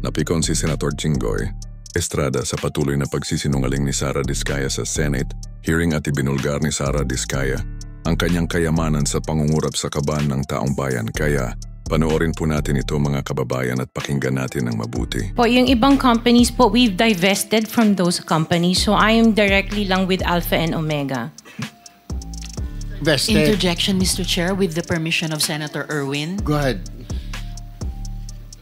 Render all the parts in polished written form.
Napikon si Senator Jinggoy Estrada sa patuloy na pagsisinungaling ni Sara Diskaya sa Senate, hearing at ibinulgar ni Sara Diskaya ang kanyang kayamanan sa pangungurap sa kaban ng taong bayan. Kaya panoorin po natin ito mga kababayan at pakinggan natin ng mabuti. Po, yung ibang companies po, we've divested from those companies. So I am directly lang with Alpha and Omega. Vested. Interjection, Mr. Chair, with the permission of Senator Erwin. Go ahead.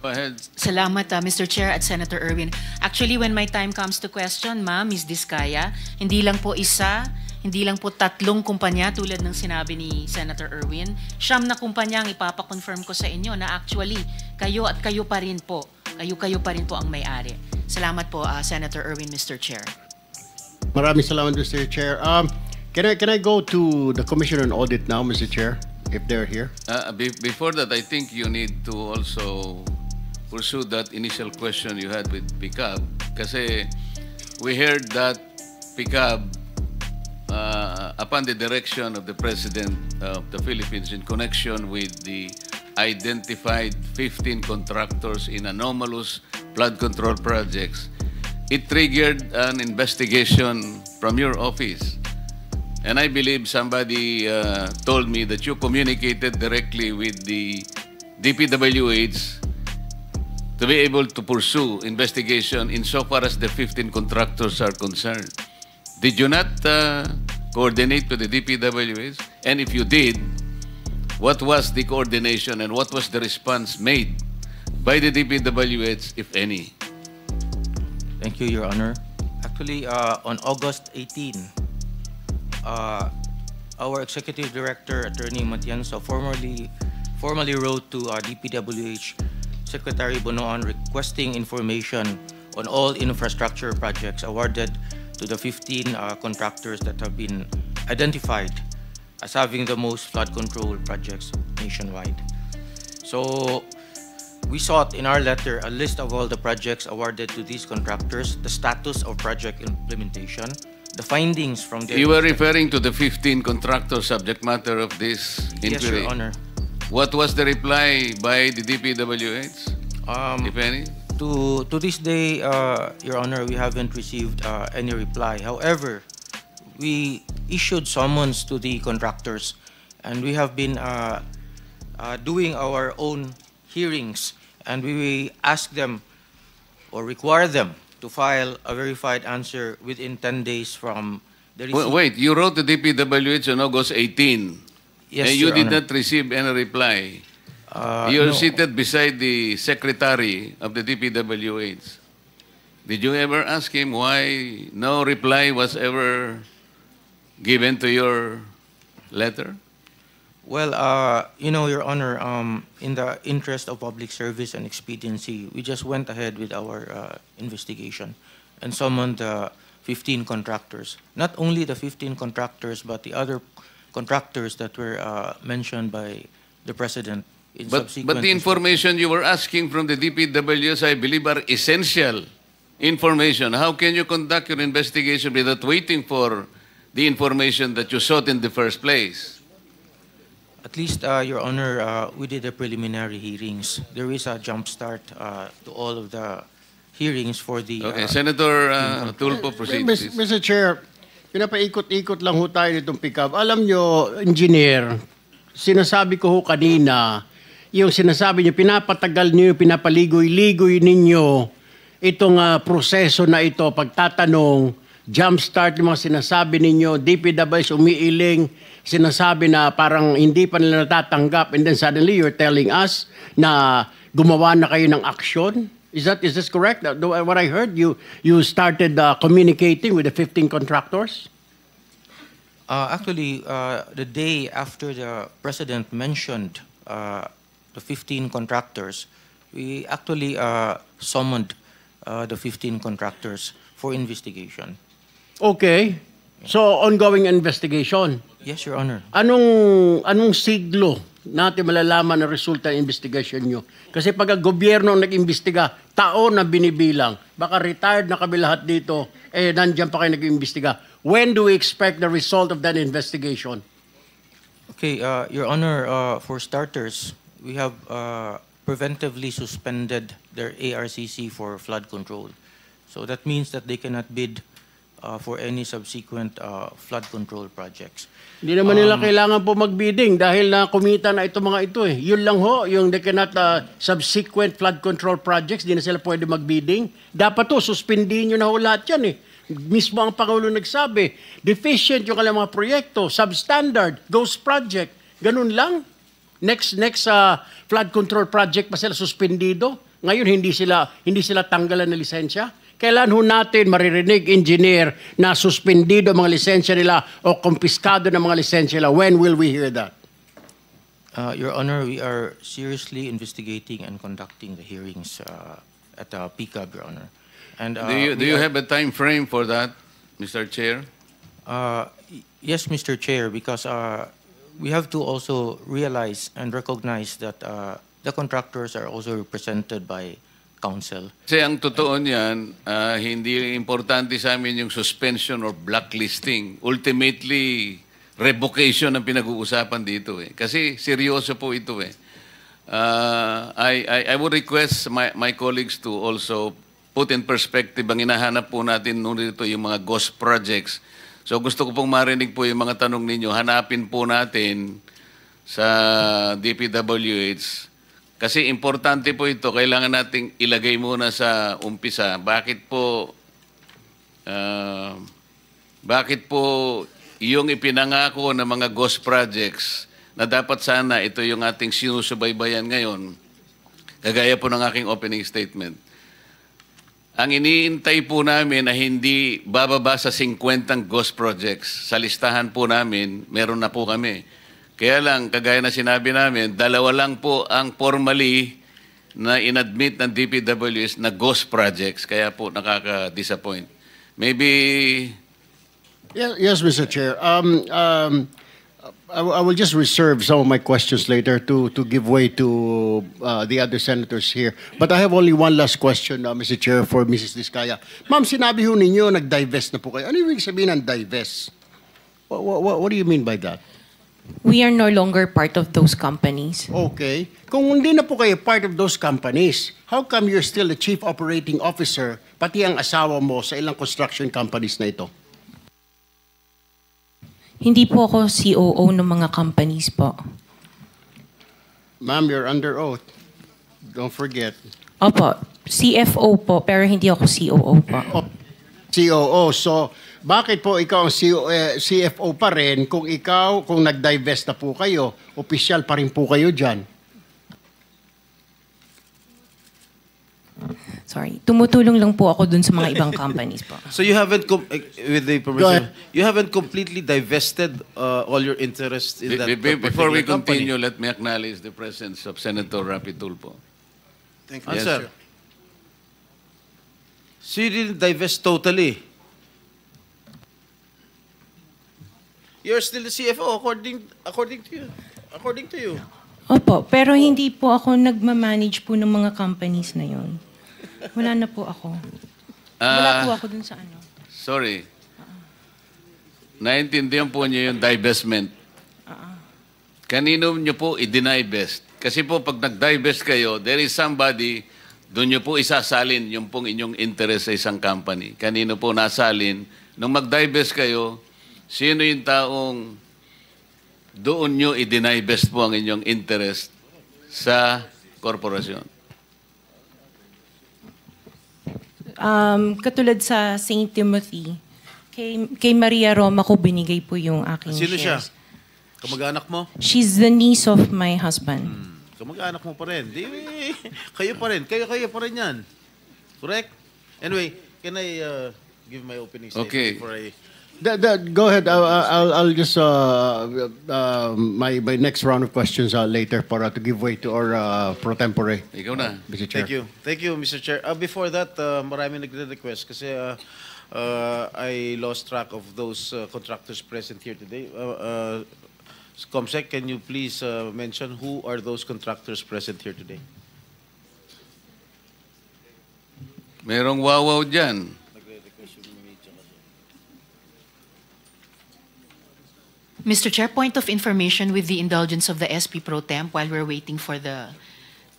Go ahead. Salamat, Mr. Chair at Senator Erwin. Actually, when my time comes to question, ma'am, Ms. Diskaya, hindi lang po isa, hindi lang po tatlong kumpanya tulad ng sinabi ni Senator Erwin. Siyam na kumpanya ang ipapakonfirm ko sa inyo na actually, kayo at kayo pa rin po. Kayo pa rin po ang may-ari. Salamat po, Senator Erwin, Mr. Chair. Maraming salamat, Mr. Chair. Can I go to the Commission on Audit now, Mr. Chair, if they're here? Before that, I think you need to also pursue that initial question you had with PICAB. Kasi we heard that PICAB, upon the direction of the President of the Philippines in connection with the identified 15 contractors in anomalous flood control projects, it triggered an investigation from your office. And I believe somebody told me that you communicated directly with the DPWH to be able to pursue investigation insofar as the 15 contractors are concerned. Did you not coordinate with the DPWH? And if you did, what was the coordination and what was the response made by the DPWH, if any? Thank you, Your Honor. Actually, on August 18, our Executive Director, Attorney Matienzo, formally wrote to DPWH Secretary Bonoan requesting information on all infrastructure projects awarded to the 15 contractors that have been identified as having the most flood control projects nationwide. So we sought in our letter a list of all the projects awarded to these contractors, the status of project implementation, the findings from their... You were referring to the 15 contractor subject matter of this inquiry? Yes, Your Honor. What was the reply by the DPWH, if any? To this day, Your Honor, we haven't received any reply. However, we issued summons to the contractors, and we have been doing our own hearings, and we ask them or require them to file a verified answer within 10 days from the receipt. Wait, you wrote the DPWH on August 18, Yes, and you Your did Honor. not receive any reply. You're No. seated beside the secretary of the DPWH. Did you ever ask him why no reply was ever given to your letter? Well, you know, Your Honor, in the interest of public service and expediency, we just went ahead with our investigation and summoned the 15 contractors. Not only the 15 contractors, but the other contractors that were mentioned by the President in subsequent... But the information you were asking from the DPWs, I believe, are essential information. How can you conduct your investigation without waiting for the information that you sought in the first place? At least, Your Honor, we did the preliminary hearings. There is a jump start to all of the hearings for the... Okay, Senator Tulfo, proceed, please. Mr. Chair, pinapaikot-ikot lang ho tayo nitong PICAB. Alam nyo, engineer, sinasabi ko ho kanina, yung sinasabi nyo, pinapatagal nyo, pinapaligoy-ligoy ninyo itong proseso na ito, pagtatanong, jumpstart yung mga sinasabi ninyo, DPWH umiiling, sinasabi na parang hindi pa nila natatanggap, and then suddenly you're telling us na gumawa na kayo ng action? Is this correct? What I heard, you started communicating with the 15 contractors? Actually, the day after the President mentioned the 15 contractors, we actually summoned the 15 contractors for investigation. Okay. So, ongoing investigation. Yes, Your Honor. Anong siglo natin malalaman ang resulta ng investigation nyo? Kasi pag ang gobyerno ang nag-imbestiga, taon na binibilang. Baka retired na kami lahat dito, nandiyan pa kayo nag-imbestiga. When do we expect the result of that investigation? Okay, Your Honor, for starters, we have preventively suspended their ARCC for flood control. So that means that they cannot bid for any subsequent flood control projects. Hindi naman nila kailangan po magbidding dahil na kumita na ito mga ito eh. Yun lang ho, yung they cannot subsequent flood control projects, di na sila pwede magbidding. Dapat to, suspindihin nyo na ho lahat yan eh. Mismo ang Pangulo nagsabi, deficient yung kanilang mga proyekto, substandard, ghost project, ganun lang. Next flood control project pa sila suspendido. Ngayon hindi sila tanggalan ng lisensya. Kailan ho natin maririnig, engineer, na suspendido mga lisensya nila o kumpiskado ng mga lisensya nila? When will we hear that? Your Honor, we are seriously investigating and conducting the hearings at PCAB, Your Honor. And Do you have a time frame for that, Mr. Chair? Yes, Mr. Chair, because we have to also realize and recognize that the contractors are also represented by counsel. Kasi ang totoo niyan, hindi importante sa amin yung suspension or blacklisting. Ultimately, revocation ang pinag-uusapan dito eh. Kasi seryoso po ito eh. I would request my colleagues to also put in perspective ang hinahanap po natin nung dito yung mga ghost projects. So gusto ko pong marinig po yung mga tanong ninyo. Hanapin po natin sa DPWH. Kasi importante po ito. Kailangan nating ilagay muna sa umpisa. Bakit po yung ipinangako ng mga ghost projects na dapat sana ito yung ating sinusubaybayan ngayon, kagaya po ng aking opening statement. Ang iniintay po namin na hindi bababa sa 50 ghost projects. Sa listahan po namin, meron na po kami. Kaya lang, kagaya na sinabi namin, 2 lang po ang formally na inadmit ng DPWH na ghost projects. Kaya po nakaka-disappoint. Maybe... Yes, Mr. Chair. I will just reserve some of my questions later to give way to the other senators here. But I have only one last question, Mr. Chair, for Mrs. Diskaya. Ma'am, sinabi ho ninyo, nag-divest na po kayo. Ano yung sabihin ng divest? What do you mean by that? We are no longer part of those companies. Okay. Kung hindi na po kayo part of those companies, how come you're still the chief operating officer, pati ang asawa mo sa ilang construction companies na ito? Hindi po ako COO ng mga companies po. Ma'am, you're under oath. Don't forget. Opo, CFO po, pero hindi ako COO po. COO. So, bakit po ikaw ang CFO pa rin kung nag-divest na po kayo, opisyal pa rin po kayo dyan? Sorry, tumutulong lang po ako dun sa mga ibang companies po. So you haven't, with the permission, you haven't completely divested all your interest in that Before we company. continue, let me acknowledge the presence of Senator Rapi Tulfo. Thank you. Answer. So you didn't divest totally. You're still the CFO according to you. Opo, pero hindi po ako nagmamanage po ng mga companies na yon. Wala na po ako. Wala po ako dun sa ano. Sorry. Naintindihan po niyo yung divestment. Kanino niyo po i-divest? Kasi po pag nag-divest kayo, there is somebody, doon niyo po isasalin yung pong inyong interest sa isang company. Kanino po nasalin? Nung mag-divest kayo, sino yung taong doon niyo i-divest po ang inyong interest sa korporasyon? Katulad sa St. Timothy, kay Maria Roma ko binigay po yung aking Sino siya? shares. Kamag-anak mo? She's the niece of my husband. Kamag-anak mo pa rin. Kayo pa rin. Kayo pa rin yan. Correct? Anyway, can I give my opening statement before I... Go ahead. I'll just my next round of questions later para to give way to our pro tempore. Ikaw na. Mr. Chair. Thank you, Mr. Chair. Before that, marami nagre-request kasi I lost track of those contractors present here today. Comsec, can you please mention who are those contractors present here today? Merong wawaw dyan. Mr. Chair, point of information with the indulgence of the SP Pro Temp while we're waiting for the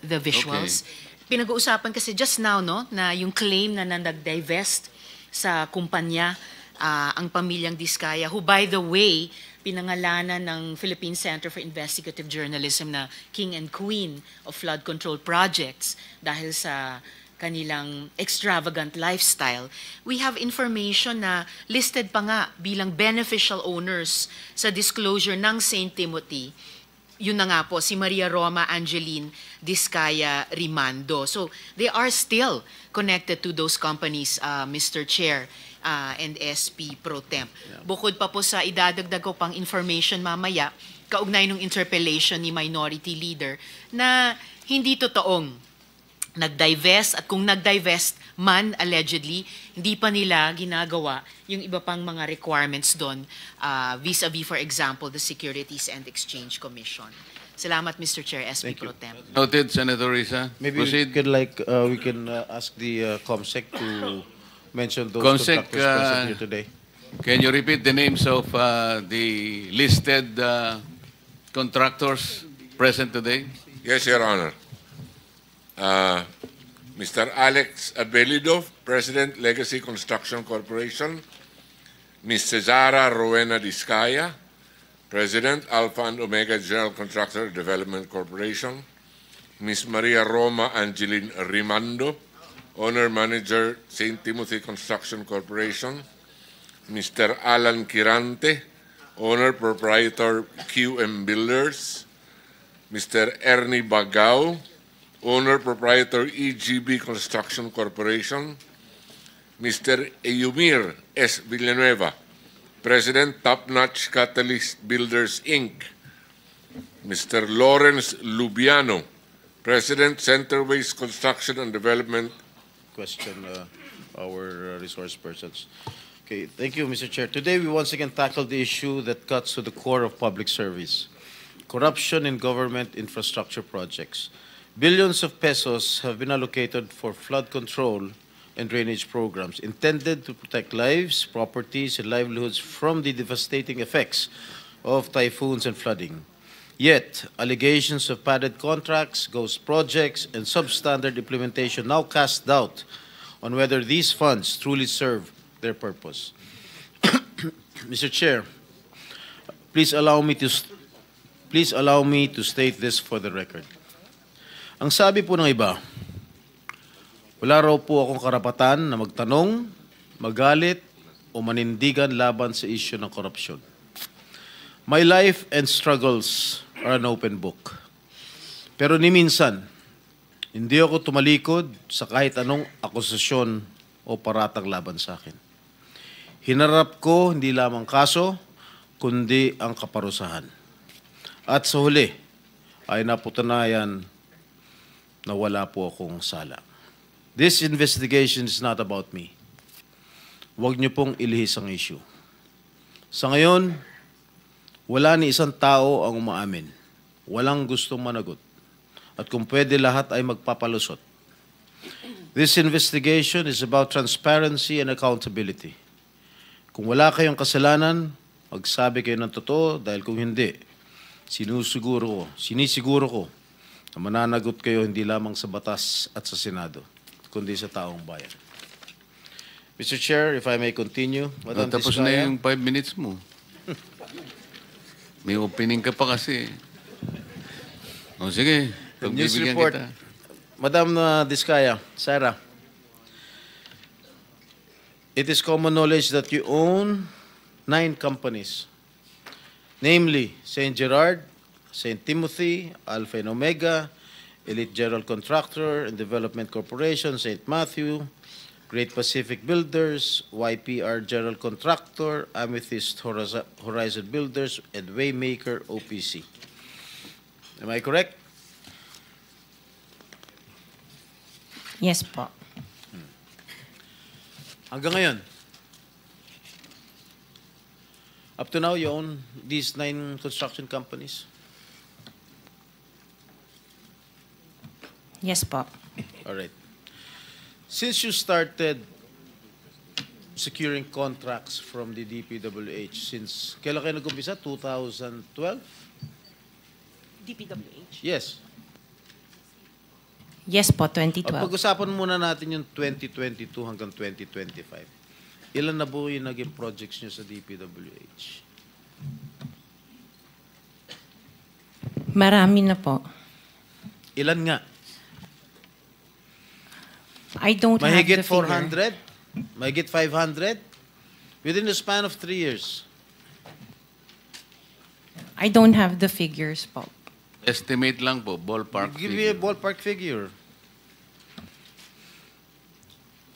the visuals. Pinag-uusapan kasi just now, no, na yung claim na nag-divest sa kumpanya ang pamilyang Diskaya, who by the way, pinangalanan ng Philippine Center for Investigative Journalism na King and Queen of Flood Control Projects dahil sa kanilang extravagant lifestyle. We have information na listed pa nga bilang beneficial owners sa disclosure ng St. Timothy. Yun na nga po, si Maria Roma Angeline Diskaya Rimando. So they are still connected to those companies, Mr. Chair and SP Pro Temp. Bukod pa po sa idadagdag ko pang information mamaya, kaugnay ng interpellation ni Minority Leader, na hindi totoong nag-divest, at kung nag-divest man allegedly, hindi pa nila ginagawa yung iba pang mga requirements doon vis-a-vis, for example, the Securities and Exchange Commission. Salamat, Mr. Chair, SP Pro Temp. Noted, Senator Risa. Maybe Proceed. we can ask the COMSEC to mention those COMSEC, contractors present here today. Can you repeat the names of the listed contractors present today? Yes, Your Honor. Mr. Alex Abelido, President, Legacy Construction Corporation. Ms. Cesara Rowena Diskaya, President, Alpha and Omega General Contractor Development Corporation. Ms. Maria Roma Angeline Rimando, Owner Manager, St. Timothy Construction Corporation. Mr. Alan Kirante, Owner Proprietor QM Builders. Mr. Ernie Bagao, Owner Proprietor EGB Construction Corporation. Mr. Eumir S. Villanueva, President, Top Notch Catalyst Builders, Inc. Mr. Lawrence Lubiano, President, Centerways Construction and Development. Question our resource persons. Okay, thank you, Mr. Chair. Today, we once again tackle the issue that cuts to the core of public service: corruption in government infrastructure projects. Billions of pesos have been allocated for flood control and drainage programs intended to protect lives, properties, and livelihoods from the devastating effects of typhoons and flooding. Yet, allegations of padded contracts, ghost projects, and substandard implementation now cast doubt on whether these funds truly serve their purpose. Mr. Chair, please allow me to state this for the record. Ang sabi po ng iba, wala raw po akong karapatan na magtanong, magalit, o manindigan laban sa isyu ng korupsyon. My life and struggles are an open book. Pero ni minsan, hindi ako tumalikod sa kahit anong akusasyon o paratang laban sa akin. Hinarap ko hindi lamang kaso, kundi ang kaparusahan. At sa huli, ay napatunayan na wala po akong sala. This investigation is not about me. Huwag niyo pong ilihis ang issue. Sa ngayon, wala ni isang tao ang umaamin. Walang gustong managot. At kung pwede, lahat ay magpapalusot. This investigation is about transparency and accountability. Kung wala kayong kasalanan, magsabi kayo ng totoo, dahil kung hindi, sinisiguro ko na mananagot kayo hindi lamang sa batas at sa Senado, kundi sa taong bayan. Mr. Chair, if I may continue. Madam Tapos Diskaya. na yung 5 minutes mo. May opening ka pa kasi. O sige, The news pagbibigyan report. kita. Madam Diskaya, Sarah, it is common knowledge that you own 9 companies, namely St. Gerard, St. Timothy, Alpha and Omega, Elite General Contractor and Development Corporation, St. Matthew, Great Pacific Builders, YPR General Contractor, Amethyst Horizon Builders, and Waymaker OPC. Am I correct? Yes po. Hanggang ngayon, up to now, you own these 9 construction companies? Yes po. All right. Since you started securing contracts from the DPWH, since kailan kayo nag-umpisa? 2012? DPWH? Yes. Yes po, O, 2012. pag-usapan muna natin yung 2022 hanggang 2025. Ilan na po yung naging projects nyo sa DPWH? Marami na po. Ilan nga? I don't have the Mahigit figure. 400? Mahigit 500? Within the span of 3 years. I don't have the figures po. Estimate lang po, ballpark Give me a figure. ballpark figure.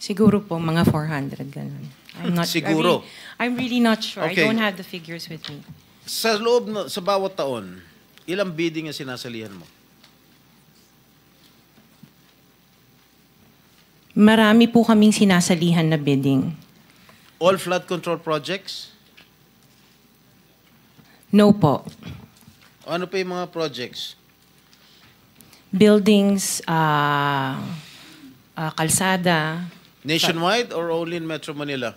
Siguro po, mga 400, ganun. I'm not Siguro. I'm really not sure. Okay. I don't have the figures with me. Sa loob, sa bawat taon, ilang bidding ang sinasalihan mo? Marami po kaming sinasalihan na bidding. All flood control projects? No po. Ano pa yung mga projects? Buildings, kalsada, Nationwide or only in Metro Manila?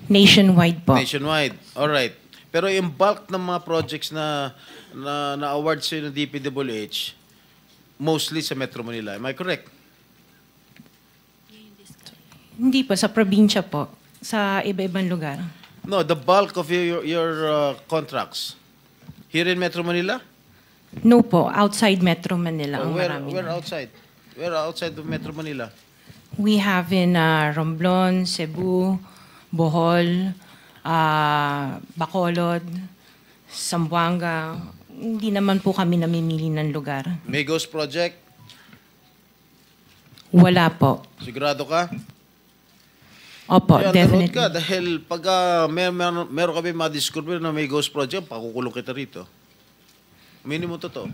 nationwide po. Nationwide. All right. Pero yung bulk ng mga projects na award sa ng DPWH, mostly sa Metro Manila. Am I correct? Hindi po, sa probinsya po. Sa iba-ibang lugar. No, the bulk of your contracts. Here in Metro Manila? No po, outside Metro Manila ang marami. Where na. outside? Where outside of Metro Manila? We have in Romblon, Cebu, Bohol, Bacolod, Zamboanga. Hindi naman po kami namimili ng lugar. Migos Project? Wala po. Sigurado ka? Opo, Kaya nanood definitely. ka dahil pag meron kami ma-discover na may ghost project, pakukulong kita rito. Minimum totoo.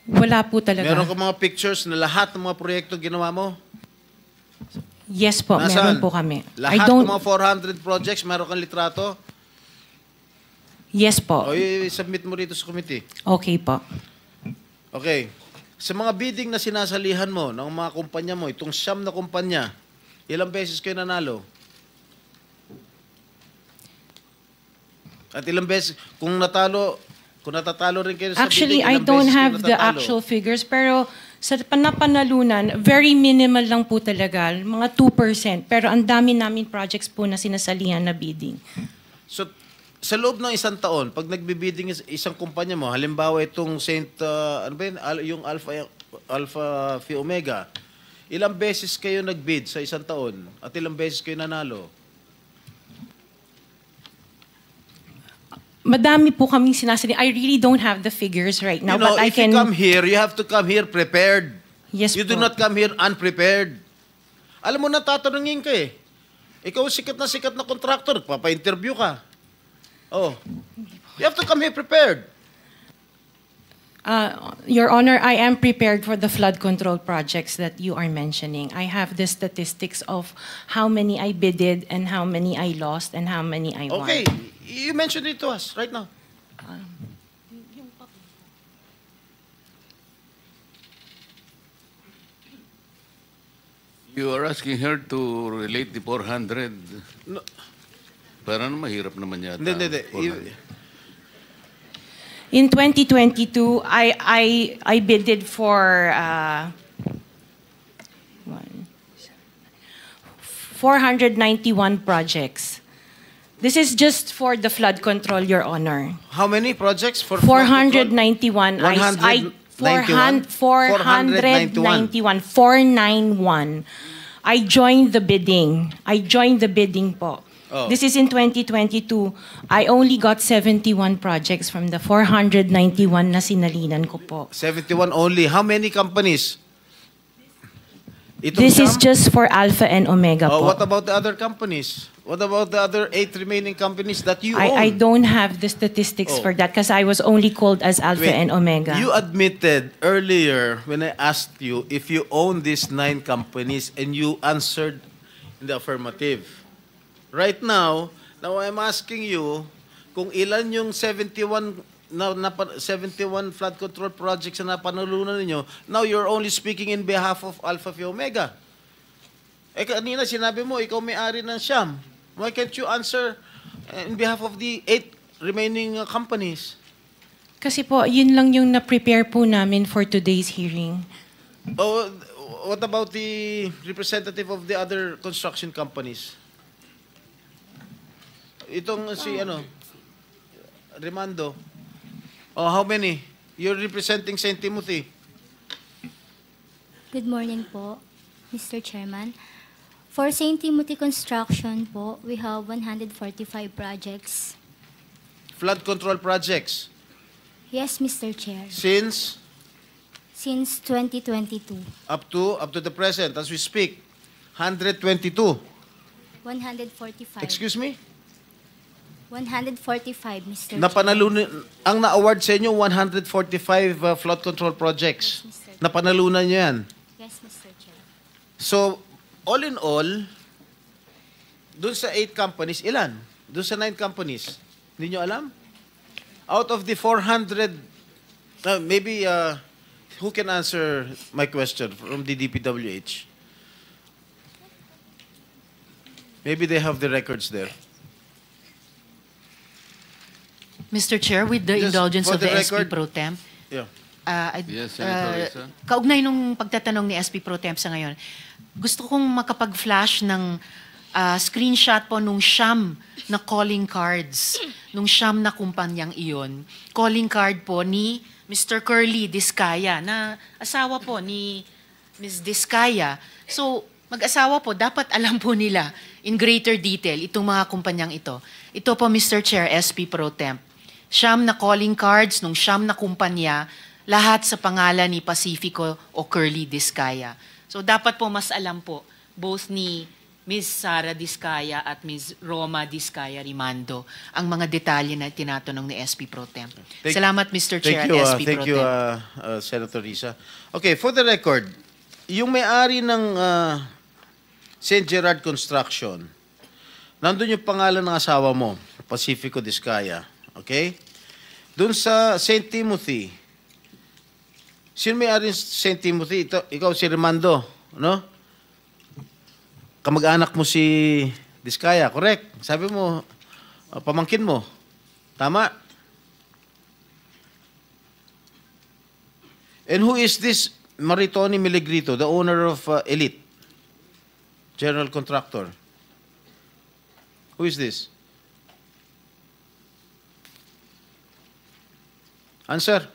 Wala po talaga. Meron ka mga pictures na lahat ng mga proyekto ginawa mo? Yes po, Nasaan? meron po kami. Lahat ng mga 400 projects, meron kang litrato? Yes po. O i-submit mo rito sa committee. Okay po. Okay. Sa mga bidding na sinasalihan mo ng mga kumpanya mo, itong siyam na kumpanya, ilang beses kayo nanalo? At ilang beses, kung natatalo rin kayo sa Actually, bidding, I ilang don't beses kayo have the natatalo? actual figures, pero sa napanalunan, very minimal lang po talaga, mga 2%. Pero ang dami namin projects po na sinasalihan na bidding. So, sa loob ng isang taon, pag nagbibidding isang kumpanya mo, halimbawa itong ano ba yun? Yung Alpha Phi Omega, ilang beses kayo nagbid sa isang taon at ilang beses kayo nanalo? Madami po kaming sinasalihan. I really don't have the figures right now, You know, but I if can... you come here, you have to come here prepared. Yes You po. do not come here unprepared. Alam mo na, tatanungin ka eh. Ikaw sikat na contractor, papa-interview ka. Oh. You have to come here prepared. Your Honor, I am prepared for the flood control projects that you are mentioning. I have the statistics of how many I bidded and how many I lost and how many I won. Okay, you mentioned it to us right now. You are asking her to relate the 400. No. Parang mahirap naman yata. Hindi. 400. In 2022, I bidded for 491 projects. This is just for the flood control, Your Honor. How many projects for 491. 491? 491. I joined the bidding. Po. Oh. This is in 2022. I only got 71 projects from the 491 na sinalinan ko po. 71 only. How many companies? Itong This is siyam? just for Alpha and Omega Oh, po. what about the other companies? What about the other 8 remaining companies that you own? I don't have the statistics Oh. for that because I was only called as Alpha Wait, and Omega. You admitted earlier when I asked you if you own these 9 companies and you answered in the affirmative. Right now I'm asking you kung ilan yung 71 flood control projects na napanalunan ninyo. Now you're only speaking in behalf of Alpha Phi Omega. Kanina sinabi mo, ikaw may-ari ng siyam. Why can't you answer in behalf of the 8 remaining companies? Kasi po, yun lang yung na-prepare po namin for today's hearing. Oh, what about the representative of the other construction companies? Itong si Rimando. Oh, how many? You're representing St. Timothy. Good morning po, Mr. Chairman. For St. Timothy Construction po, we have 145 projects. Flood control projects. Yes, Mr. Chair. Since Since 2022. up to the present, as we speak, 122. 145. Excuse me? 145, Mr. Chair. Napanalunan, ang na-award sa inyo, 145 flood control projects. Yes, Mr. Chair. Napanalunan nyo yan. Yes, Mr. Chair. So, all in all, dun sa 8 companies, ilan? Dun sa 9 companies, hindi nyo alam? Out of the 400, maybe, who can answer my question from the DPWH? Maybe they have the records there. Mr. Chair, with the Just indulgence for of the the SP record- Pro Temp, Yeah. Yes, Senator Risa. kaugnay nung pagtatanong ni SP Pro Temp sa ngayon, gusto kong makapag-flash ng screenshot po nung siyam na calling cards, nung siyam na kumpanyang iyon. Calling card po ni Mr. Curly Discaya, na asawa po ni Ms. Discaya. So, mag-asawa po, dapat alam po nila in greater detail itong mga kumpanyang ito. Ito po, Mr. Chair, SP Pro Temp. Siyam na calling cards nung siyam na kumpanya, lahat sa pangalan ni Pacifico o Curly Discaya. So, dapat po mas alam po, both ni Ms. Sara Discaya at Ms. Roma Discaya Rimando ang mga detalye na tinatanong ni SP Pro Temp. Salamat, Mr. Chair, Thank you, at SP Pro thank you, Temp. Senator Risa. Okay, for the record, yung may-ari ng St. Gerard Construction, nandun yung pangalan ng asawa mo, Pacifico Discaya. Okay? Doon sa St. Timothy, sino may-ari ng St. Timothy? Ikaw si Rimando, no? Kamag-anak mo si Discaya, correct? Sabi mo, pamangkin mo. Tama? And who is this Maritoni Miligrito, the owner of Elite General Contractor? Who is this? Answer.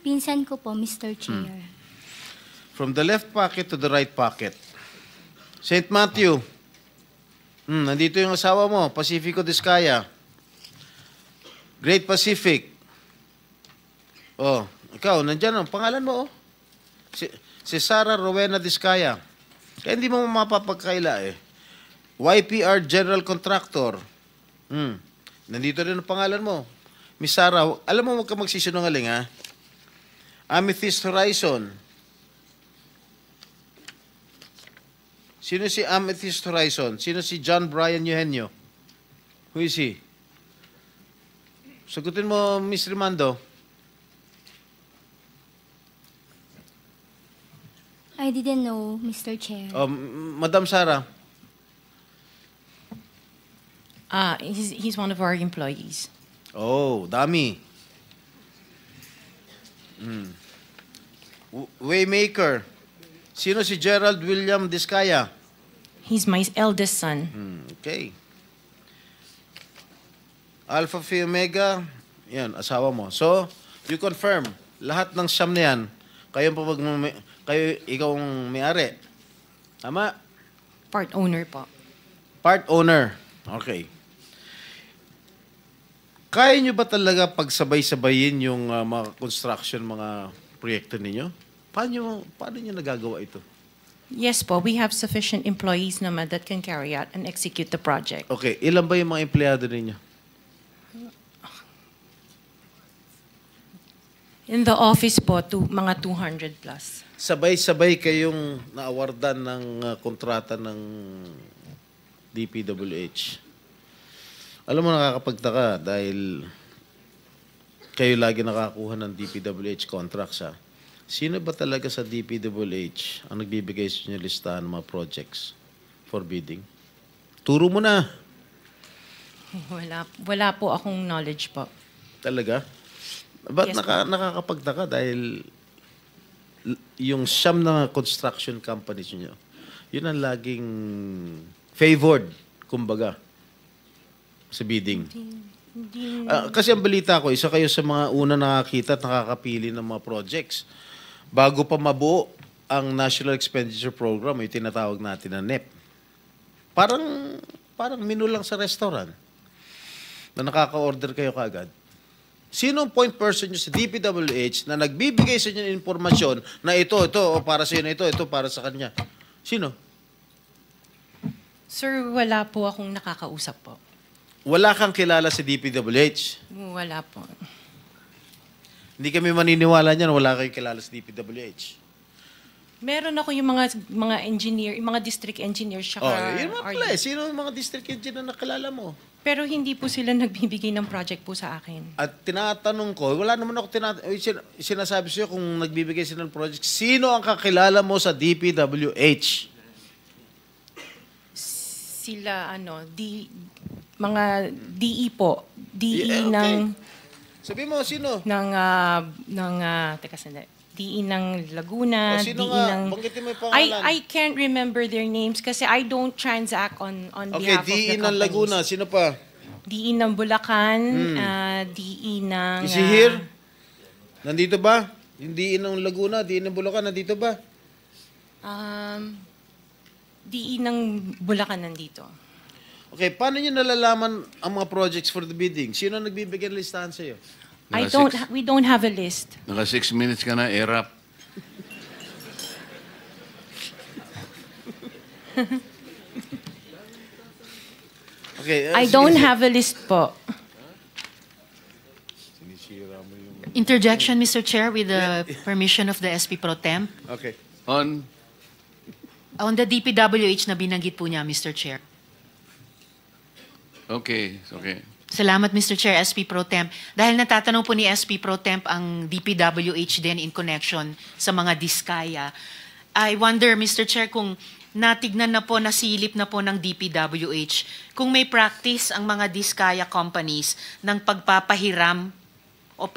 Pinsan ko po, Mr. Chair. From the left pocket to the right pocket. St. Matthew. Nandito yung asawa mo, Pacifico Discaya. Great Pacific. Oh, ikaw, nandyan ang pangalan mo, oh. Si Sara Rowena Discaya. Kaya hindi mo mapapagkaila, eh. YPR General Contractor. Nandito rin ang pangalan mo. Miss Sara, alam mo, huwag ka magsisinungaling, ha? Amethyst Horizon. Sino si Amethyst Horizon? Sino si John Brian Eugenio? Who is he? Sagutin mo, Miss Rimando. I didn't know, Mr. Chair. Madam Sara. He's one of our employees. Oh, dami. Waymaker. Sino si Gerald William Discaya? He's my eldest son. Okay. Alpha Phi Omega, yan, asawa mo. So, you confirm, lahat ng siyam na yan, ikaw ang may-ari. Tama? Part owner po. Part owner. Okay. Kaya nyo ba talaga pagsabay-sabayin yung mga construction, mga proyekto ninyo? Paano nyo nagagawa ito? Yes po, we have sufficient employees naman that can carry out and execute the project. Okay, ilan ba yung mga empleyado ninyo? In the office po, mga 200 plus. Sabay-sabay kayong naawardan ng kontrata ng DPWH. Alam mo, nakakapagtaka dahil kayo lagi nakakuha ng DPWH contracts, ha? Sino ba talaga sa DPWH ang nagbibigay sa inyo listahan ng mga projects for bidding? Turo mo na. Wala po akong knowledge po. Talaga? Ba't Yes, nakakapagtaka dahil yung siyam na construction companies nyo, yun ang laging favored, kumbaga, sa bidding. Kasi ang balita ko, isa kayo sa mga una nakakita at nakakapili ng mga projects. Bago pa mabuo ang National Expenditure Program, yung tinatawag natin na NEP. Parang menu lang sa restaurant na nakaka-order kayo kaagad. Sino ang point person nyo sa DPWH na nagbibigay sa inyo ng informasyon na ito, o para sa inyo, ito para sa kanya? Sino? Sir, wala po akong nakakausap po. Wala kang kilala sa DPWH? Wala po. Hindi kami maniniwala niyan, wala kayong kilala sa DPWH. Meron ako yung mga engineer, yung mga district engineers siya. Yun mga pala. Sino yung mga district engineer na nakilala mo? Pero hindi po sila nagbibigay ng project po sa akin. At tinatanong ko, wala naman ako sinasabi sa'yo kung nagbibigay sila ng project, sino ang kakilala mo sa DPWH? Sila, mga DE po. DE Yeah, okay. ng... Sabi mo, sino? Teka sandali. DE ng Laguna, Sino DE nga? ng... Banggitin mo yung pangalan. I can't remember their names kasi I don't transact on Okay, behalf of the DE companies. ng Laguna, sino pa? DE ng Bulacan, DE ng... Is he here? Nandito ba? Yung DE ng Laguna, DE ng Bulacan, nandito ba? DE ng Bulacan nandito. Okay, paano nyo nalalaman ang mga projects for the bidding? Sino ang nagbibigay ng listahan sa'yo? We don't have a list. Naka 6 minutes ka na, erap. Okay, I don't have a list po. Interjection, Mr. Chair, with the permission of the SP Pro Temp. Okay. On the DPWH na binanggit po niya, Mr. Chair. Okay. Salamat, Mr. Chair, SP Pro Temp. Dahil natatanong po ni SP Pro Temp ang DPWH din in connection sa mga diskaya. I wonder, Mr. Chair, kung natignan na po, nasilip na po ng DPWH, kung may practice ang mga diskaya companies ng pagpapahiram o